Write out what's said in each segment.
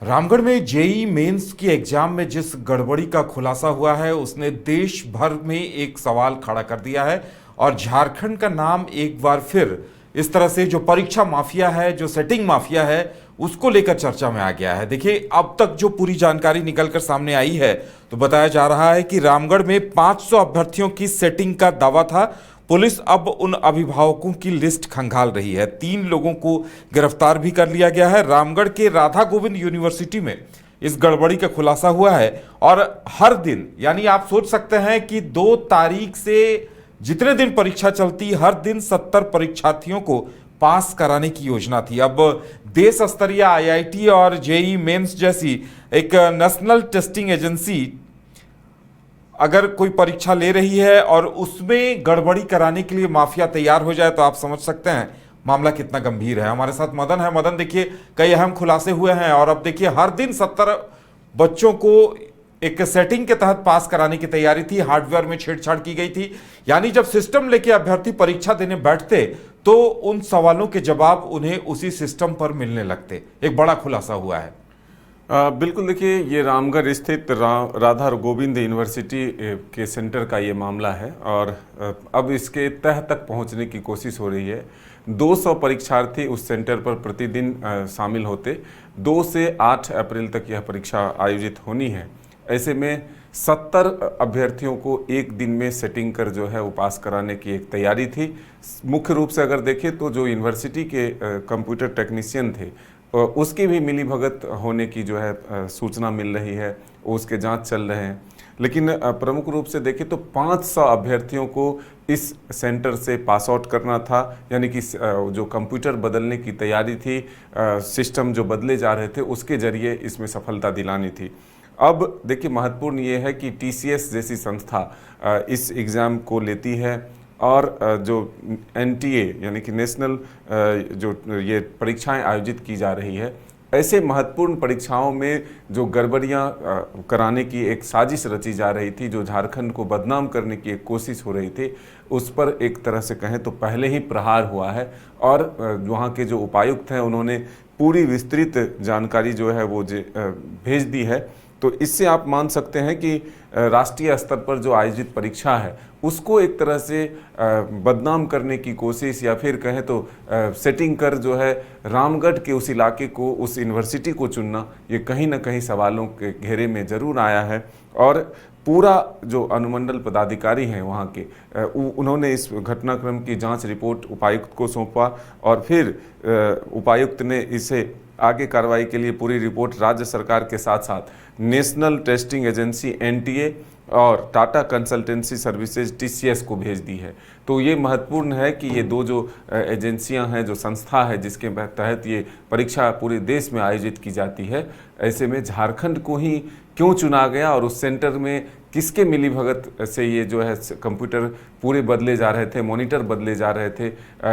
रामगढ़ में JEE mains की exam में जिस गड़बड़ी का खुलासा हुआ है उसने देश भर में एक सवाल खड़ा कर दिया है और झारखंड का नाम एक बार फिर इस तरह से जो परीक्षा माफिया है, जो सेटिंग माफिया है, उसको लेकर चर्चा में आ गया है। देखिए, अब तक जो पूरी जानकारी निकलकर सामने आई है तो बताया जा रहा है कि रामगढ़ में 500 अभ्यर्थियों की सेटिंग का दावा था। पुलिस अब उन अभिभावकों की लिस्ट खंगाल रही है। 3 लोगों को गिरफ्तार भी कर लिया गया है। रामगढ़ के राधा गोविंद यूनिवर्सिटी में इस गड़बड़ी का खुलासा हुआ है और हर दिन, यानी आप सोच सकते हैं कि 2 तारीख से जितने दिन परीक्षा चलती, हर दिन 70 परीक्षार्थियों को पास कराने की योजना थी। अब देश स्तरीय आईआईटी और जेई मेंस जैसी एक नेशनल टेस्टिंग एजेंसी अगर कोई परीक्षा ले रही है और उसमें गड़बड़ी कराने के लिए माफिया तैयार हो जाए तो आप समझ सकते हैं मामला कितना गंभीर है। हमारे साथ मदन है। मदन, देखिए, कई अहम खुलासे हुए हैं और अब देखिए हर दिन 70 बच्चों को एक सेटिंग के तहत पास कराने की तैयारी थी। हार्डवेयर में छेड़छाड़ की गई थी, यानी जब सिस्टम लेके अभ्यर्थी परीक्षा देने बैठते तो उन सवालों के जवाब उन्हें उसी सिस्टम पर मिलने लगते। एक बड़ा खुलासा हुआ है। बिल्कुल, देखिए, ये रामगढ़ स्थित राधा गोविंद यूनिवर्सिटी के सेंटर का ये मामला है और अब इसके तह तक पहुंचने की कोशिश हो रही है। 200 परीक्षार्थी उस सेंटर पर प्रतिदिन शामिल होते। 2 से 8 अप्रैल तक यह परीक्षा आयोजित होनी है। ऐसे में 70 अभ्यर्थियों को एक दिन में सेटिंग कर जो है वो पास कराने की एक तैयारी थी। मुख्य रूप से अगर देखें तो जो यूनिवर्सिटी के कंप्यूटर टेक्नीशियन थे उसकी भी मिलीभगत होने की जो है सूचना मिल रही है, उसके जांच चल रहे हैं। लेकिन प्रमुख रूप से देखें तो 500 अभ्यर्थियों को इस सेंटर से पास आउट करना था, यानी कि जो कंप्यूटर बदलने की तैयारी थी, सिस्टम जो बदले जा रहे थे उसके जरिए इसमें सफलता दिलानी थी। अब देखिए, महत्वपूर्ण ये है कि टीसीएस जैसी संस्था इस एग्ज़ाम को लेती है और जो एनटीए यानी कि नेशनल जो ये परीक्षाएं आयोजित की जा रही है, ऐसे महत्वपूर्ण परीक्षाओं में जो गड़बड़ियां कराने की एक साजिश रची जा रही थी, जो झारखंड को बदनाम करने की एक कोशिश हो रही थी, उस पर एक तरह से कहें तो पहले ही प्रहार हुआ है। और वहाँ के जो उपायुक्त हैं उन्होंने पूरी विस्तृत जानकारी जो है वो भेज दी है। तो इससे आप मान सकते हैं कि राष्ट्रीय स्तर पर जो आयोजित परीक्षा है उसको एक तरह से बदनाम करने की कोशिश, या फिर कहें तो सेटिंग कर जो है रामगढ़ के उस इलाके को, उस यूनिवर्सिटी को चुनना, ये कहीं ना कहीं सवालों के घेरे में ज़रूर आया है। और पूरा जो अनुमंडल पदाधिकारी हैं वहाँ के, उन्होंने इस घटनाक्रम की जांच रिपोर्ट उपायुक्त को सौंपा और फिर उपायुक्त ने इसे आगे कार्रवाई के लिए पूरी रिपोर्ट राज्य सरकार के साथ साथ नेशनल टेस्टिंग एजेंसी एनटीए और टाटा कंसल्टेंसी सर्विसेज टीसीएस को भेज दी है। तो ये महत्वपूर्ण है कि ये 2 जो एजेंसियां हैं, जो संस्था है जिसके तहत ये परीक्षा पूरे देश में आयोजित की जाती है, ऐसे में झारखंड को ही क्यों चुना गया और उस सेंटर में किसके मिलीभगत से ये जो है कंप्यूटर पूरे बदले जा रहे थे, मॉनिटर बदले जा रहे थे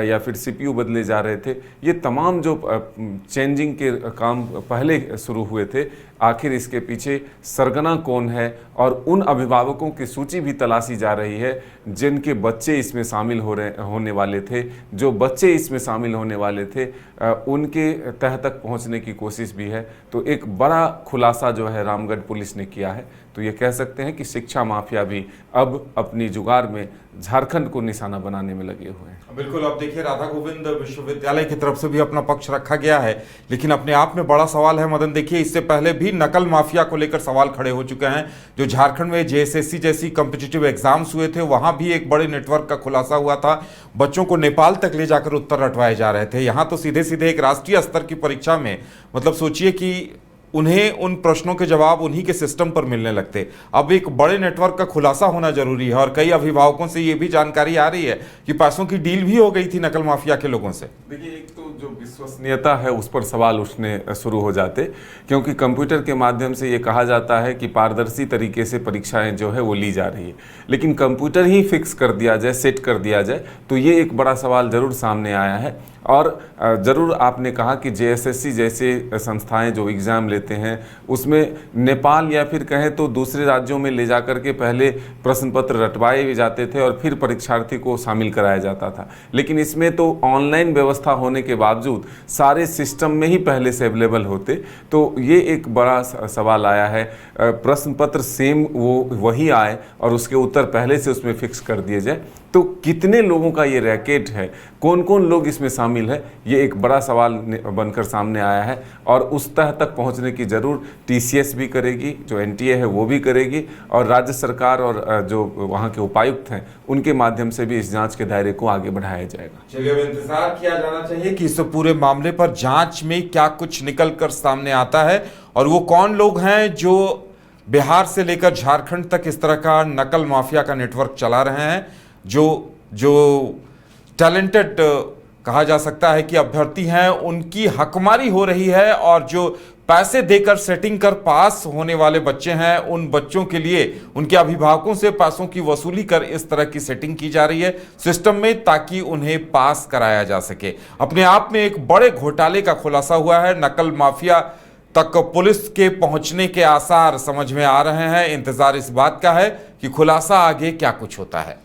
या फिर सीपीयू बदले जा रहे थे, ये तमाम जो चेंजिंग के काम पहले शुरू हुए थे, आखिर इसके पीछे सरगना कौन है। और उन अभिभावकों की सूची भी तलाशी जा रही है जिनके बच्चे इसमें शामिल होने वाले थे, जो बच्चे इसमें शामिल होने वाले थे, उनके तह तक पहुंचने की कोशिश भी है। तो एक बड़ा खुलासा जो है रामगढ़ पुलिस ने किया है। तो ये कह सकते हैं कि शिक्षा माफिया भी अब अपनी जुगाड़ में झारखंड को निशाना बनाने में लगे हुए हैं। बिल्कुल, अब देखिए, राधा गोविंद विश्वविद्यालय की तरफ से भी अपना पक्ष रखा गया है, लेकिन अपने आप में बड़ा सवाल है। मदन, देखिए, इससे पहले भी नकल माफिया को लेकर सवाल खड़े हो चुके हैं। जो झारखंड में जेएसएससी जैसी कॉम्पिटिटिव एग्जाम्स हुए थे, वहां भी एक बड़े नेटवर्क का खुलासा हुआ था। बच्चों को नेपाल तक ले जाकर उत्तर रटवाए जा रहे थे। यहाँ तो सीधे सीधे एक राष्ट्रीय स्तर की परीक्षा में, मतलब सोचिए कि उन्हें उन प्रश्नों के जवाब उन्हीं के सिस्टम पर मिलने लगते। अब एक बड़े नेटवर्क का खुलासा होना जरूरी है और कई अभिभावकों से ये भी जानकारी आ रही है कि पैसों की डील भी हो गई थी नकल माफिया के लोगों से। देखिए, एक तो जो विश्वसनीयता है उस पर सवाल उठने शुरू हो जाते, क्योंकि कंप्यूटर के माध्यम से ये कहा जाता है कि पारदर्शी तरीके से परीक्षाएं जो है वो ली जा रही है, लेकिन कंप्यूटर ही फिक्स कर दिया जाए, सेट कर दिया जाए, तो ये एक बड़ा सवाल जरूर सामने आया है। और ज़रूर आपने कहा कि जेएसएससी जैसे संस्थाएं जो एग्ज़ाम लेते हैं उसमें नेपाल या फिर कहें तो दूसरे राज्यों में ले जाकर के पहले प्रश्न पत्र रटवाए भी जाते थे और फिर परीक्षार्थी को शामिल कराया जाता था। लेकिन इसमें तो ऑनलाइन व्यवस्था होने के बावजूद सारे सिस्टम में ही पहले से अवेलेबल होते, तो ये एक बड़ा सवाल आया है। प्रश्न पत्र सेम वही आए और उसके उत्तर पहले से उसमें फिक्स कर दिए जाए, तो कितने लोगों का ये रैकेट है, कौन कौन लोग इसमें शामिल है, ये एक बड़ा सवाल बनकर सामने आया है। और उस तह तक पहुंचने की जरूर टीसीएस भी करेगी, जो एनटीए है वो भी करेगी, और राज्य सरकार और जो वहाँ के उपायुक्त हैं उनके माध्यम से भी इस जांच के दायरे को आगे बढ़ाया जाएगा। चलिए, अब इंतजार किया जाना चाहिए कि इस पूरे मामले पर जांच में क्या कुछ निकल कर सामने आता है और वो कौन लोग हैं जो बिहार से लेकर झारखंड तक इस तरह का नकल माफिया का नेटवर्क चला रहे हैं, जो टैलेंटेड कहा जा सकता है कि अभ्यर्थी हैं, उनकी हकमारी हो रही है, और जो पैसे देकर सेटिंग कर पास होने वाले बच्चे हैं उन बच्चों के लिए उनके अभिभावकों से पैसों की वसूली कर इस तरह की सेटिंग की जा रही है सिस्टम में, ताकि उन्हें पास कराया जा सके। अपने आप में एक बड़े घोटाले का खुलासा हुआ है। नकल माफिया तक पुलिस के पहुंचने के आसार समझ में आ रहे हैं। इंतजार इस बात का है कि खुलासा आगे क्या कुछ होता है।